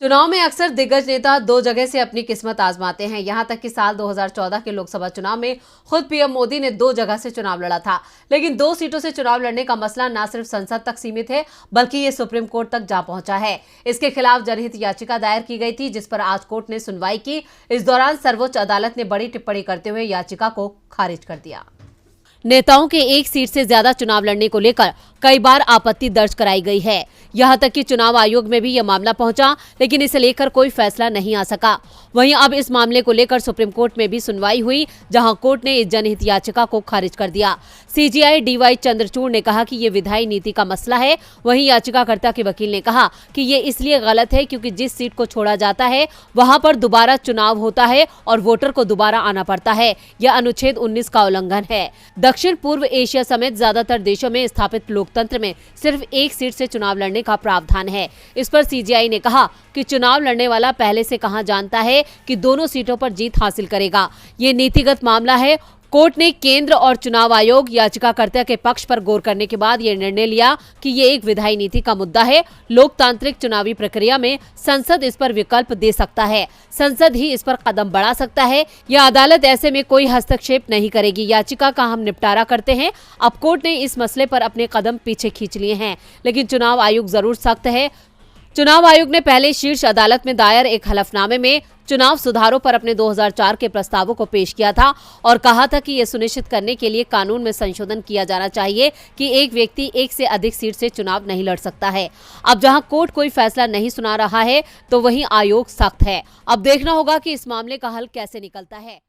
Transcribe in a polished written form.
चुनाव में अक्सर दिग्गज नेता दो जगह से अपनी किस्मत आजमाते हैं। यहां तक कि साल 2014 के लोकसभा चुनाव में खुद पीएम मोदी ने दो जगह से चुनाव लड़ा था। लेकिन दो सीटों से चुनाव लड़ने का मसला न सिर्फ संसद तक सीमित है, बल्कि ये सुप्रीम कोर्ट तक जा पहुंचा है। इसके खिलाफ जनहित याचिका दायर की गई थी, जिस पर आज कोर्ट ने सुनवाई की। इस दौरान सर्वोच्च अदालत ने बड़ी टिप्पणी करते हुए याचिका को खारिज कर दिया। नेताओं के एक सीट से ज्यादा चुनाव लड़ने को लेकर कई बार आपत्ति दर्ज कराई गई है। यहां तक कि चुनाव आयोग में भी यह मामला पहुंचा, लेकिन इसे लेकर कोई फैसला नहीं आ सका। वहीं अब इस मामले को लेकर सुप्रीम कोर्ट में भी सुनवाई हुई, जहां कोर्ट ने इस जनहित याचिका को खारिज कर दिया। सीजेआई डीवाई चंद्रचूड़ ने कहा कि ये विधायी नीति का मसला है। वहीं याचिकाकर्ता के वकील ने कहा कि ये इसलिए गलत है क्योंकि जिस सीट को छोड़ा जाता है वहां पर दोबारा चुनाव होता है और वोटर को दोबारा आना पड़ता है। यह अनुच्छेद 19 का उल्लंघन है। दक्षिण पूर्व एशिया समेत ज्यादातर देशों में स्थापित लोकतंत्र में सिर्फ एक सीट से चुनाव लड़ने का प्रावधान है। इस पर सीजेआई ने कहा कि चुनाव लड़ने वाला पहले से कहां जानता है कि दोनों सीटों पर जीत हासिल करेगा। ये नीतिगत मामला है। कोर्ट ने केंद्र और चुनाव आयोग याचिकाकर्ता के पक्ष पर गौर करने के बाद यह निर्णय लिया कि ये एक विधायी नीति का मुद्दा है। लोकतांत्रिक चुनावी प्रक्रिया में संसद इस पर विकल्प दे सकता है। संसद ही इस पर कदम बढ़ा सकता है। यह अदालत ऐसे में कोई हस्तक्षेप नहीं करेगी। याचिका का हम निपटारा करते हैं। अब कोर्ट ने इस मसले पर अपने कदम पीछे खींच लिए हैं, लेकिन चुनाव आयोग जरूर सख्त है। चुनाव आयोग ने पहले शीर्ष अदालत में दायर एक हलफनामे में चुनाव सुधारों पर अपने 2004 के प्रस्तावों को पेश किया था और कहा था कि यह सुनिश्चित करने के लिए कानून में संशोधन किया जाना चाहिए कि एक व्यक्ति एक से अधिक सीट से चुनाव नहीं लड़ सकता है। अब जहां कोर्ट कोई फैसला नहीं सुना रहा है, तो वहीं आयोग सख्त है। अब देखना होगा कि इस मामले का हल कैसे निकलता है।